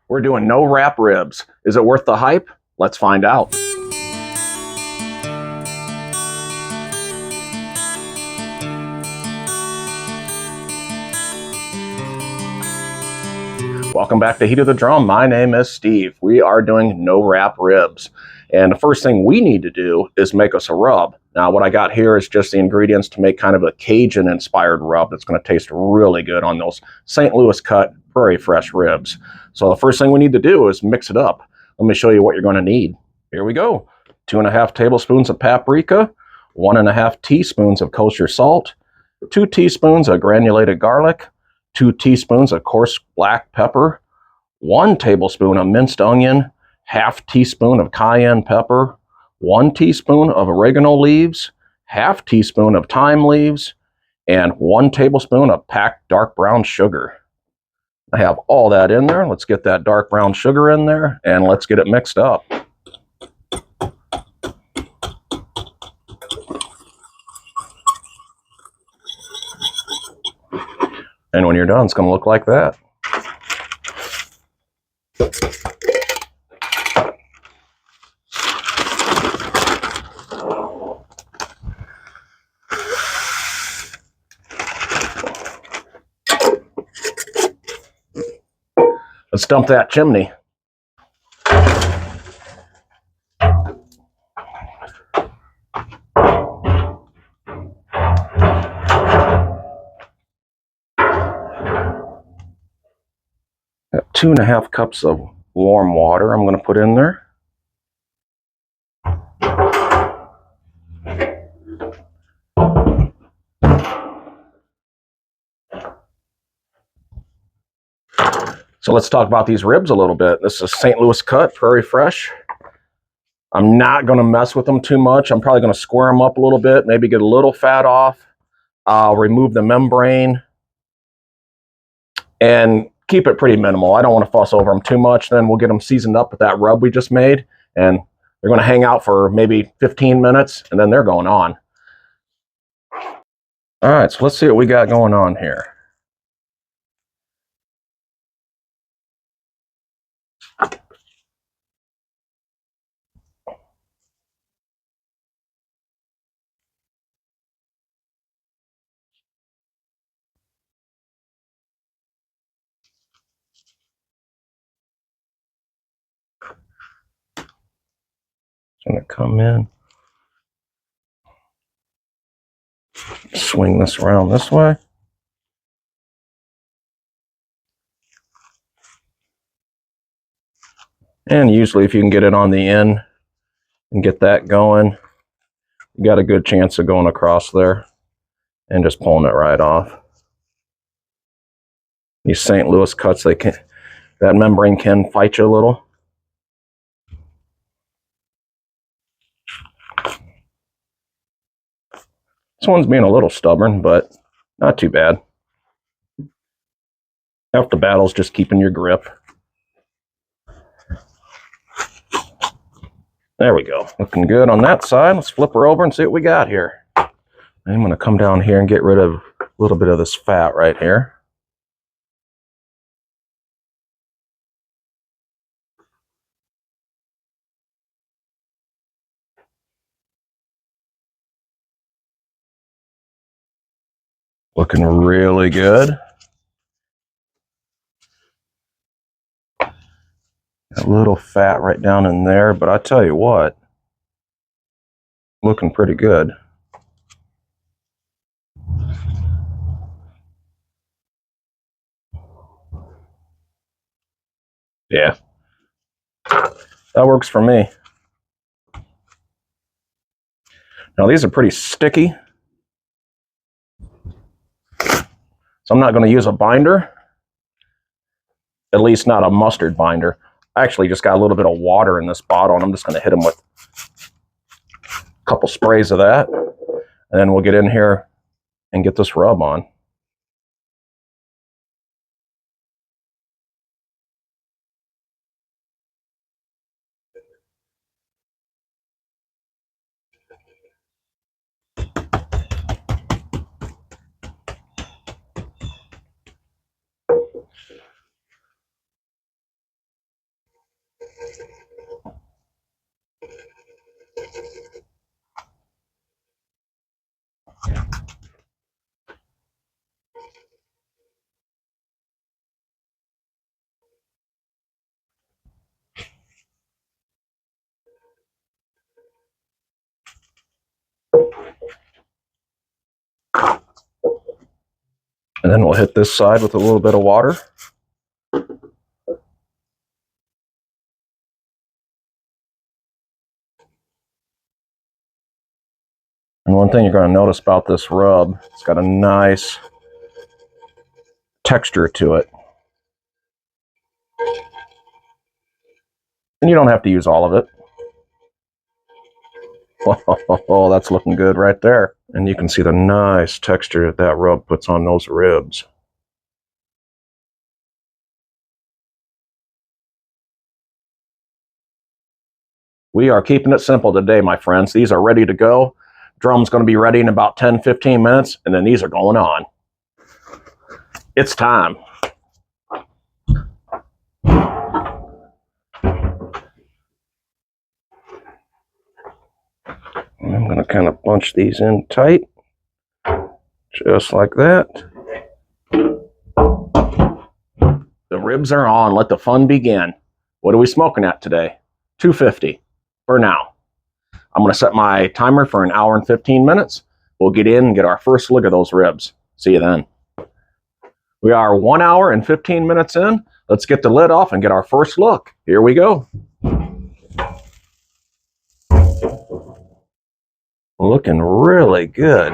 We're doing no wrap ribs. Is it worth the hype? Let's find out. Welcome back to Heat of the Drum. My name is Steve. We are doing no wrap ribs. And the first thing we need to do is make us a rub. Now, what I got here is just the ingredients to make kind of a Cajun inspired rub that's going to taste really good on those St. Louis cut prairie fresh ribs. So the first thing we need to do is mix it up. Let me show you what you're going to need. Here we go. 2.5 tablespoons of paprika, 1.5 teaspoons of kosher salt, 2 teaspoons of granulated garlic, 2 teaspoons of coarse black pepper, 1 tablespoon of minced onion, half teaspoon of cayenne pepper, 1 teaspoon of oregano leaves, half teaspoon of thyme leaves, and 1 tablespoon of packed dark brown sugar. I have all that in there. Let's get that dark brown sugar in there and let's get it mixed up. And when you're done, it's going to look like that. Let's dump that chimney. Got 2.5 cups of warm water I'm going to put in there. So let's talk about these ribs a little bit. This is St. Louis cut, prairie fresh. I'm not going to mess with them too much. I'm probably going to square them up a little bit, maybe get a little fat off. I'll remove the membrane and keep it pretty minimal. I don't want to fuss over them too much. Then we'll get them seasoned up with that rub we just made, and they're going to hang out for maybe 15 minutes, and then they're going on. All right, so let's see what we got going on here. Going to come in, swing this around this way. And usually if you can get it on the end and get that going, you got a good chance of going across there and just pulling it right off. These St. Louis cuts, that membrane can fight you a little. This one's being a little stubborn, but not too bad. Half the battle's just keeping your grip. There we go. Looking good on that side. Let's flip her over and see what we got here. I'm going to come down here and get rid of a little bit of this fat right here. Looking really good. A little fat right down in there, but I tell you what, looking pretty good. Yeah, that works for me. Now these are pretty sticky, so I'm not going to use a binder, at least not a mustard binder. I actually just got a little bit of water in this bottle, and I'm just going to hit them with a couple sprays of that, and then we'll get in here and get this rub on. And then we'll hit this side with a little bit of water. And one thing you're going to notice about this rub, it's got a nice texture to it. And you don't have to use all of it. Oh, that's looking good right there. And you can see the nice texture that rub puts on those ribs. We are keeping it simple today, my friends. These are ready to go. Drum's going to be ready in about 10-15 minutes, and then these are going on. It's time. I'm going to kind of bunch these in tight, just like that. The ribs are on. Let the fun begin. What are we smoking at today? 250 for now. I'm going to set my timer for 1 hour and 15 minutes. We'll get in and get our first look at those ribs. See you then. We are 1 hour and 15 minutes in. Let's get the lid off and get our first look. Here we go. Looking really good.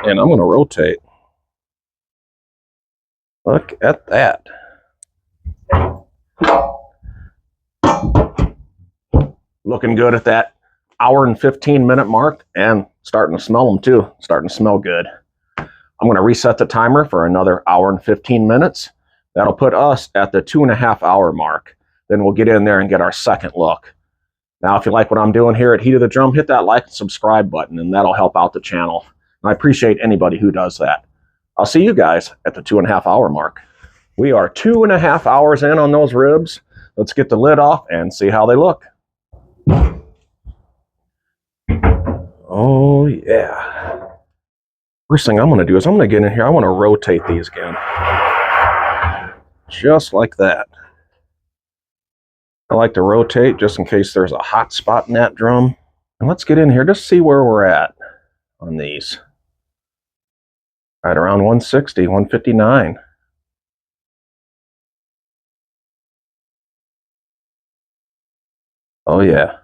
And I'm going to rotate. Look at that. Looking good at that 1 hour and 15 minute mark, and starting to smell them too. Starting to smell good. I'm going to reset the timer for another 1 hour and 15 minutes. That'll put us at the 2.5 hour mark. Then we'll get in there and get our second look. Now, if you like what I'm doing here at Heat of the Drum, hit that like and subscribe button, and that'll help out the channel. And I appreciate anybody who does that. I'll see you guys at the 2.5 hour mark. We are 2.5 hours in on those ribs. Let's get the lid off and see how they look. Oh, yeah. First thing I'm going to do is I'm going to get in here. I want to rotate these again. Just like that. I like to rotate just in case there's a hot spot in that drum. And let's get in here, just see where we're at on these. Right around 160, 159. Oh, yeah.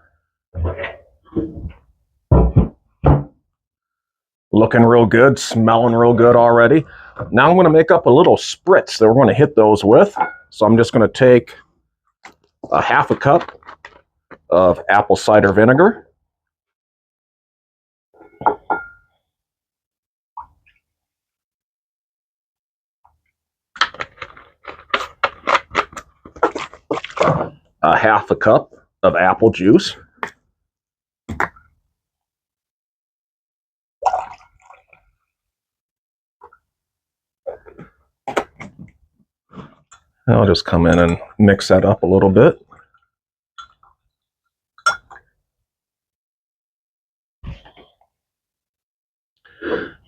Looking real good, smelling real good already. Now I'm going to make up a little spritz that we're going to hit those with. So I'm just going to take a 1/2 cup of apple cider vinegar. A 1/2 cup of apple juice. I'll just come in and mix that up a little bit.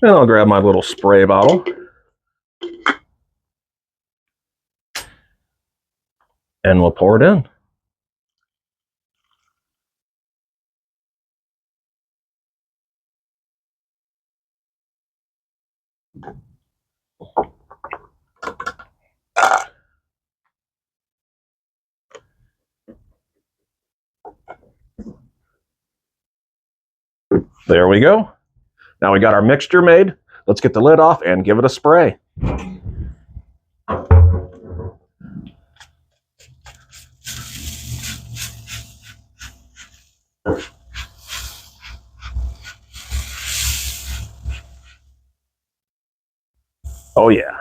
And I'll grab my little spray bottle. And we'll pour it in. There we go. Now we got our mixture made. Let's get the lid off and give it a spray. Oh yeah.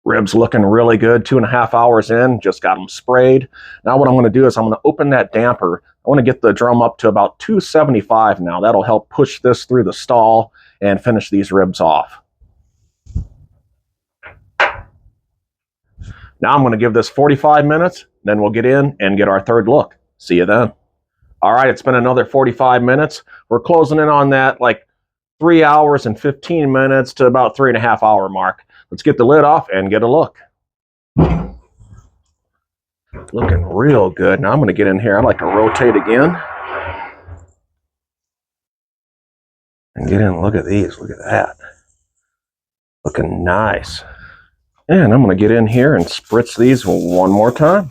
Ribs looking really good. 2.5 hours in, just got them sprayed. Now what I'm going to do is I'm going to open that damper. I want to get the drum up to about 275 now. That'll help push this through the stall and finish these ribs off. Now I'm going to give this 45 minutes, then we'll get in and get our third look. See you then. All right, it's been another 45 minutes. We're closing in on that like 3 hours and 15 minutes to about 3.5 hour mark. Let's get the lid off and get a look. Looking real good. Now I'm going to get in here. I like to rotate again. And get in, look at these, look at that. Looking nice. And I'm going to get in here and spritz these one more time.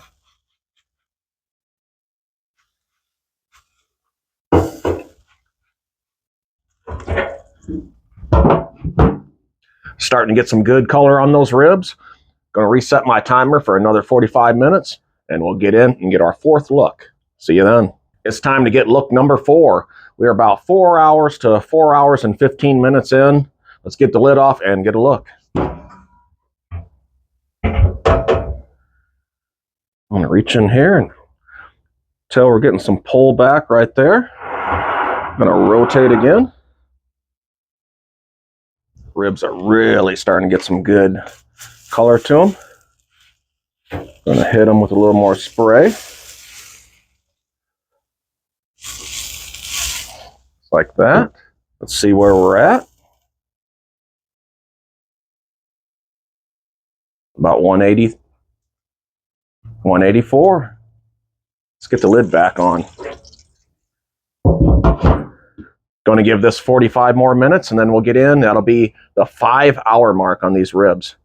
Starting to get some good color on those ribs. Going to reset my timer for another 45 minutes, and we'll get in and get our fourth look. See you then. It's time to get look number 4. We're about 4 hours to 4 hours and 15 minutes in. Let's get the lid off and get a look. I'm going to reach in here and tell we're getting some pull back right there. I'm going to rotate again. Ribs are really starting to get some good color to them. Going to hit them with a little more spray. Like that. Let's see where we're at. About 180, 184. Let's get the lid back on. Going to give this 45 more minutes and then we'll get in. That'll be the 5-hour mark on these ribs.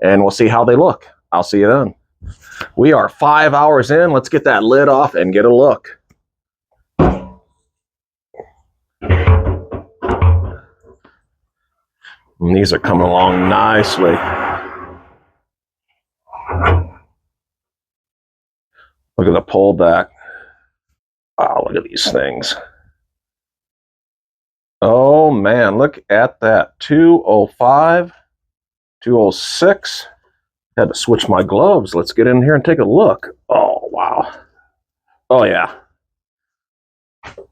And we'll see how they look. I'll see you then. We are 5 hours in. Let's get that lid off and get a look. And these are coming along nicely. Look at the pullback. Wow, look at these things. Oh man, look at that. 205, 206. Had to switch my gloves. Let's get in here and take a look. Oh, wow. Oh yeah.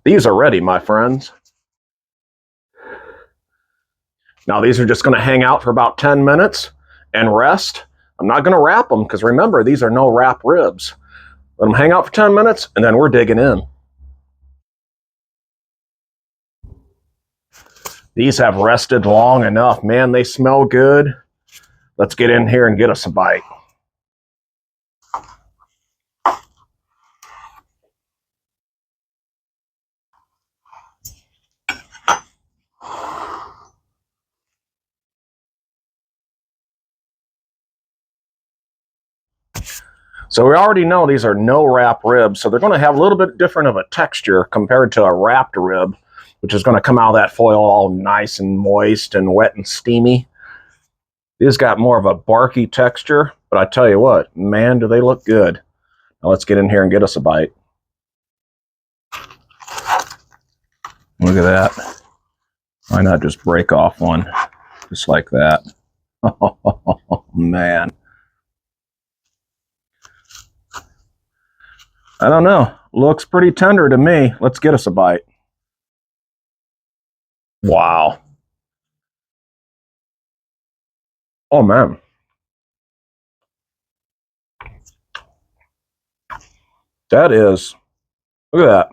These are ready, my friends. Now these are just going to hang out for about 10 minutes and rest. I'm not going to wrap them because remember, these are no wrap ribs. Let them hang out for 10 minutes and then we're digging in. These have rested long enough. Man, they smell good. Let's get in here and get us a bite. So we already know these are no wrap ribs, so they're going to have a little bit different of a texture compared to a wrapped rib, which is going to come out of that foil all nice and moist and wet and steamy. These got more of a barky texture, but I tell you what, man, do they look good. Now let's get in here and get us a bite. Look at that. Why not just break off one just like that? Oh, man. I don't know. Looks pretty tender to me. Let's get us a bite. Wow. Oh, man. That is, look at that.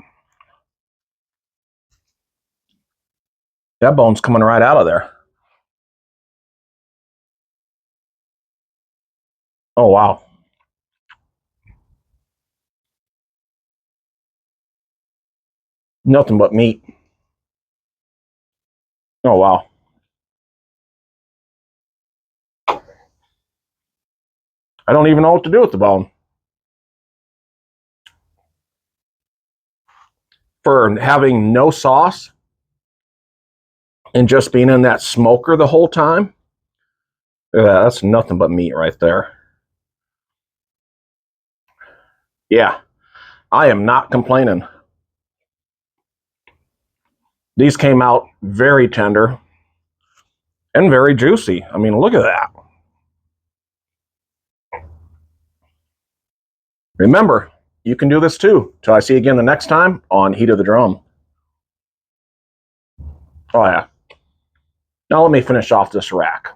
That bone's coming right out of there. Oh, wow. Nothing but meat. Oh, wow. I don't even know what to do with the bone. For having no sauce and just being in that smoker the whole time, that's nothing but meat right there. Yeah, I am not complaining. These came out very tender and very juicy. I mean, look at that. Remember, you can do this too. Till I see you again the next time on Heat of the Drum. Oh yeah. Now let me finish off this rack.